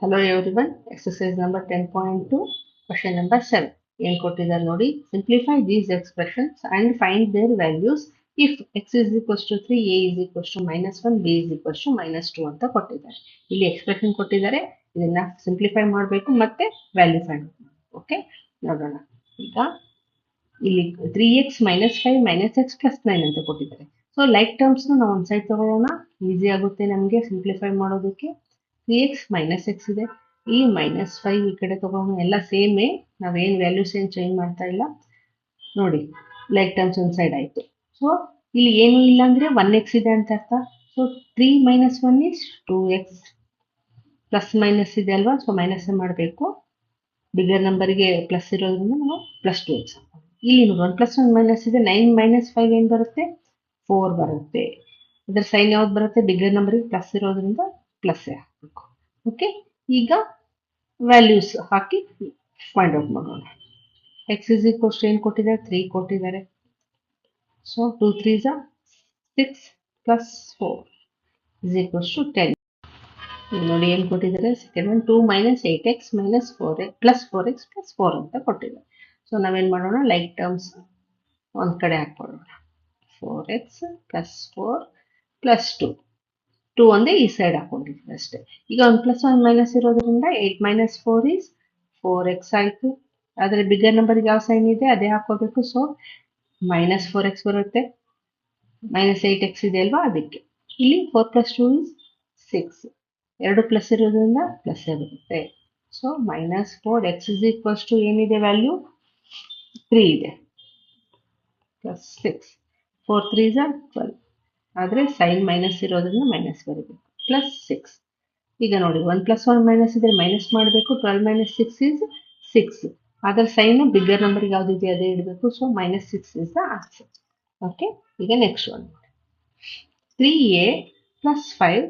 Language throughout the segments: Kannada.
Hello everyone, exercise number 10.2, question number 7. ಏನು ಕೊಟ್ಟಿದ್ದಾರೆ ನೋಡಿ, simplify these expressions and find their values if x is equals to 3, a is equals to -1, b is equals to -2 ಅಂತ ಕೊಟ್ಟಿದ್ದಾರೆ. ಇಲ್ಲಿ ಎಕ್ಸ್ಪ್ರೆಷನ್ ಕೊಟ್ಟಿದ್ದಾರೆ, ಇದನ್ನ ಸಿಂಪ್ಲಿಫೈ ಮಾಡಬೇಕು ಮತ್ತೆ ವ್ಯಾಲ್ಯೂ ಫೈಂಡ್ ಔಟ್ ಮಾಡಬೇಕು. ಓಕೆ, ನೋಡೋಣ. ಈಗ ಇಲ್ಲಿ 3x - 5 - x + 9 ಅಂತ ಕೊಟ್ಟಿದ್ದಾರೆ. ಸೊ ಲೈಕ್ ಟರ್ಮ್ಸ್ ನಾವು ಒಂದು ಸೈಡ್ ತಗೊಳ್ಳೋಣ, ಈಸಿ ಆಗುತ್ತೆ ನಮಗೆ ಸಿಂಪ್ಲಿಫೈ ಮಾಡೋದಕ್ಕೆ. 3x - x ಇದೆ, ಈ -5 ಈ ಕಡೆ ತಗೊಂಡು ಎಲ್ಲ ಸೇಮೇ, ನಾವೇನು ವ್ಯಾಲ್ಯೂಸ್ ಏನು ಚೇಂಜ್ ಮಾಡ್ತಾ ಇಲ್ಲ ನೋಡಿ. ಲೈಕ್ ಟರ್ಮ್ಸ್ ಒಂದು ಸೈಡ್ ಆಯಿತು. ಸೊ ಇಲ್ಲಿ ಏನು ಇಲ್ಲ ಅಂದರೆ 1x ಇದೆ ಅಂತ ಅರ್ಥ. So 3 - 1 is 2x, plus minus ಇದೆ ಅಲ್ವಾ, ಸೊ ಮೈನಸ್ ಮಾಡಬೇಕು. ಬಿಗರ್ ನಂಬರ್ಗೆ ಪ್ಲಸ್ ಇರೋದ್ರಿಂದ ನಾವು +2x. ಇಲ್ಲಿ 1 + 1 ಮೈನಸ್ ಇದೆ, 9 - 5 ಏನು ಬರುತ್ತೆ, 4 ಬರುತ್ತೆ. ಅದರ ಸೈನ್ ಯಾವ್ದು ಬರುತ್ತೆ, ಬಿಗರ್ ನಂಬರ್ಗೆ ಪ್ಲಸ್ ಇರೋದ್ರಿಂದ ಪ್ಲಸ್ ಹಾಕಬೇಕು. ಓಕೆ, ಈಗ ವ್ಯಾಲ್ಯೂಸ್ ಹಾಕಿ ಫೈಂಡ್ ಔಟ್ ಮಾಡೋಣ. ಎಕ್ಸ್ ಇಸ್ ಈಕ್ವಲ್ಸ್ ಏನು ಕೊಟ್ಟಿದ್ದಾರೆ, 3 ಕೊಟ್ಟಿದ್ದಾರೆ. So 2 3s are 6 + 4 is equals to 10. ನೋಡಿ ಏನು ಕೊಟ್ಟಿದ್ದಾರೆ, ಸೆಕೆಂಡ್ ಒನ್ 2 - 8x - 4x + 4 ಅಂತ ಕೊಟ್ಟಿದ್ದಾರೆ. ಸೊ ನಾವೇನು ಮಾಡೋಣ, ಲೈಕ್ ಟರ್ಮ್ಸ್ ಒಂದು ಕಡೆ ಹಾಕ್ಕೊಳ್ಳೋಣ. 4x + 4 + 2 2 ಒಂದೇ ಈ ಸೈಡ್ ಹಾಕೊಂಡಿದ್ದೀವಿ ಅಷ್ಟೇ. ಈಗ 1 + 1 ಮೈನಸ್ ಇರೋದ್ರಿಂದ 8 - 4 is 4x ಆಯಿತು. ಆದರೆ ಬಿಗರ್ ನಂಬರ್ಗೆ ಯಾವ ಸೈನ್ ಇದೆ ಅದೇ ಹಾಕೋಬೇಕು. ಸೊ -4x ಬರುತ್ತೆ, -8x ಇದೆ ಅಲ್ವಾ, ಅದಕ್ಕೆ ಇಲ್ಲಿ 4 + 2 is 6, 2 ಪ್ಲಸ್ ಇರೋದ್ರಿಂದ ಪ್ಲಸ್ ಬರುತ್ತೆ. So -4x is equals to ಏನಿದೆ ವ್ಯಾಲ್ಯೂ, 3 ಇದೆ, +6 4 3s are 12. ಆದರೆ ಸೈನ್ ಮೈನಸ್ ಇರೋದ್ರಿಂದ ಮೈನಸ್ ಬರಬೇಕು, +6. ಈಗ ನೋಡಿ 1 + 1 ಮೈನಸ್ ಇದ್ರೆ ಮೈನಸ್ ಮಾಡಬೇಕು. 12 - 6 is 6. ಅದರ ಸೈನ್ ಬಿಗ್ಗರ್ ನಂಬರ್ಗೆ ಯಾವುದಿದೆ ಅದೇ ಇಡಬೇಕು. So -6 is the answer. Okay, ಈಗ ನೆಕ್ಸ್ಟ್ ಒನ್ 3a + 5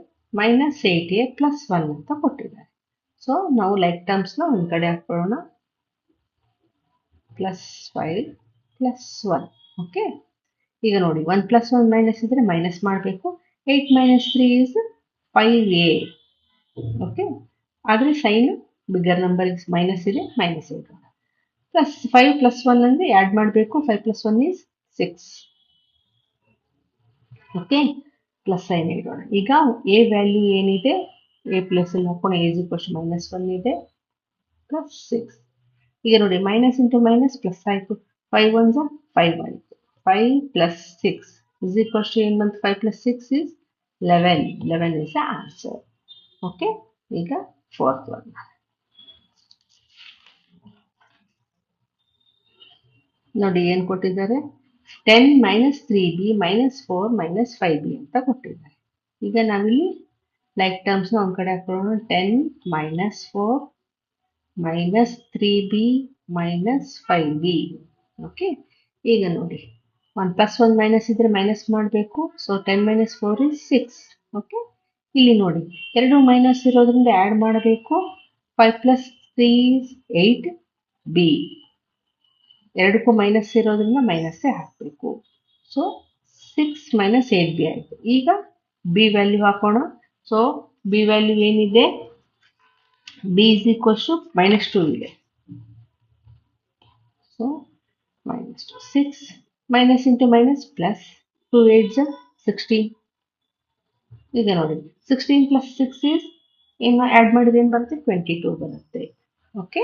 - 8a + 1 ಅಂತ ಕೊಟ್ಟಿದ್ದಾರೆ. ಸೊ ನಾವು ಲೈಕ್ ಟರ್ಮ್ಸ್ನ ಒಂದು ಕಡೆ ಹಾಕೊಳ್ಳೋಣ. +5 + 1. ಓಕೆ, ಈಗ ನೋಡಿ 1 + 1 ಮೈನಸ್ ಇದ್ರೆ ಮೈನಸ್ ಮಾಡಬೇಕು. 8 - 3 is 5a. ಓಕೆ, ಆದರೆ ಸೈನ್ ಬಿಗ್ಗರ್ ನಂಬರ್ಗೆ ಮೈನಸ್ ಇದೆ, ಮೈನಸ್ ಇಡೋಣ. +5 + 1 ಅಂದರೆ ಆ್ಯಡ್ ಮಾಡಬೇಕು. 5 + 1 is 6. ಓಕೆ, ಪ್ಲಸ್ ಸೈನ್ ಇಡೋಣ. ಈಗ ಎ ವ್ಯಾಲ್ಯೂ ಏನಿದೆ, ಎ ಪ್ಲಸ್ ಅಲ್ಲಿ ಹಾಕೋಣ. a is equals to -1 ಇದೆ, +6. ಈಗ ನೋಡಿ ಮೈನಸ್ ಇಂಟು ಮೈನಸ್ ಪ್ಲಸ್ ಆಯಿತು. 5 1s are 5 ಆಯಿತು. 5 + 6 is equals to ಏನು ಬಂತು, 5 + 6 is 11. 11 is the answer. Okay, ಈಗ ಫೋರ್ತ್ ಒನ್ ನೋಡಿ ಏನು ಕೊಟ್ಟಿದ್ದಾರೆ, 10 - 3b - 4 - 5b ಅಂತ ಕೊಟ್ಟಿದ್ದಾರೆ. ಈಗ ನಾವಿಲ್ಲಿ ಲೈಕ್ ಟರ್ಮ್ಸ್ನ ಒಂದು ಕಡೆ ಹಾಕೊಳ್ಳೋಣ. 10 - 4 - 3b - 5b. ಓಕೆ, ಈಗ ನೋಡಿ 1 + 1 ಮೈನಸ್ ಇದ್ರೆ ಮೈನಸ್ ಮಾಡಬೇಕು. So 10 - 4 is 6. ಓಕೆ, ಇಲ್ಲಿ ನೋಡಿ 2 ಮೈನಸ್ ಇರೋದ್ರಿಂದ ಆ್ಯಡ್ ಮಾಡಬೇಕು. 5 + 3 is 8b. 2ಕ್ಕೂ ಮೈನಸ್ ಇರೋದ್ರಿಂದ ಮೈನಸ್ಸೇ ಹಾಕಬೇಕು. ಸೊ 6 - 8b ಆಯಿತು. ಈಗ ಬಿ ವ್ಯಾಲ್ಯೂ ಹಾಕೋಣ. ಸೊ ಬಿ ವ್ಯಾಲ್ಯೂ ಏನಿದೆ, b is equals to -2 ಇದೆ. So -2, 6 minus into minus plus, 2 8s are 16. ಈಗ ನೋಡಿ 16 + 6 is ಏನು ಆ್ಯಡ್ ಮಾಡಿದ್ರೆ ಏನು ಬರುತ್ತೆ, 22 ಬರುತ್ತೆ. Okay,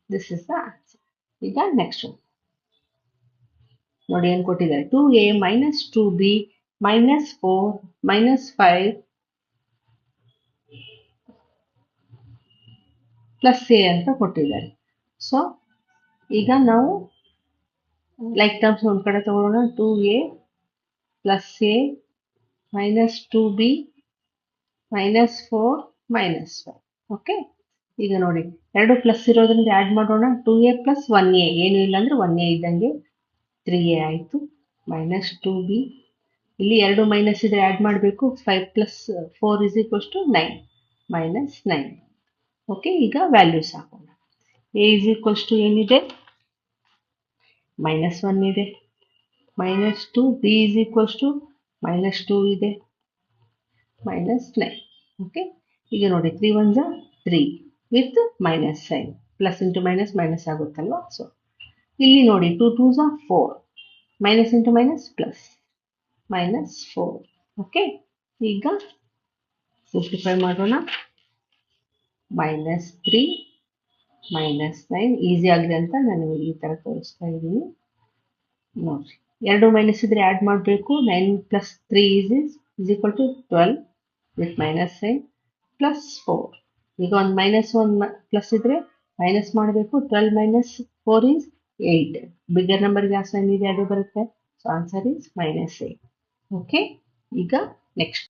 this is the answer. ಈಗ ನೆಕ್ಸ್ಟ್ ನೋಡಿ ಏನು ಕೊಟ್ಟಿದ್ದಾರೆ, 2a - 2b - 4 - 5 + a ಅಂತ ಕೊಟ್ಟಿದ್ದಾರೆ. ಸೊ ಈಗ ನಾವು ಲೈಕ್ ಟರ್ಮ್ಸ್ ಒಂದು ಕಡೆ ತಗೊಳ್ಳೋಣ. 2a + a - 2b - 4 - 5. ಓಕೆ, ಈಗ ನೋಡಿ 2 ಪ್ಲಸ್ ಇರೋದ್ರಿಂದ ಆ್ಯಡ್ ಮಾಡೋಣ. 2a + 1a, ಏನು ಇಲ್ಲ ಅಂದರೆ 1a ಇದ್ದಂಗೆ, 3a ಆಯಿತು. -2b, ಇಲ್ಲಿ 2 ಮೈನಸ್ ಇದ್ರೆ ಆ್ಯಡ್ ಮಾಡಬೇಕು. 5 + 4 is equals to 9 -9. ಓಕೆ, ಈಗ ವ್ಯಾಲ್ಯೂಸ್ ಹಾಕೋಣ. a is equals to ಏನಿದೆ, -1 ಇದೆ, -2. b is equals to -2 ಇದೆ, -9. ಓಕೆ, ಈಗ ನೋಡಿ 3 1s are 3 with minus sign, plus into minus minus ಆಗುತ್ತಲ್ವಾ. ಸೊ ಇಲ್ಲಿ ನೋಡಿ 2 2s are 4, minus into minus plus, minus 4. Okay, ಈಗ ಸಿಂಪ್ಲಿಫೈ ಮಾಡೋಣ. ಮೈನಸ್ 3 ಮೈನಸ್ 9, ಈಸಿ ಆಗಲಿ ಅಂತ ನಾನು ಈ ಥರ ತೋರಿಸ್ತಾ ಇದ್ದೀನಿ ನೋಡಿರಿ. 2 ಮೈನಸ್ ಇದ್ರೆ ಆ್ಯಡ್ ಮಾಡಬೇಕು. 9 plus 3 is equal to 12 with minus sign plus 4. ಈಗ ಒಂದು ಮೈನಸ್ ಒಂದು ಪ್ಲಸ್ ಇದ್ರೆ ಮೈನಸ್ ಮಾಡಬೇಕು. 12 ಮೈನಸ್ 4 is 8. ಬಿಗ್ಗರ್ ನಂಬರ್ಗೆ ಆ ಸೈನ್ ಇದೆ, ಅದು ಬರುತ್ತೆ. So answer is -8. ಓಕೆ, ಈಗ ನೆಕ್ಸ್ಟ್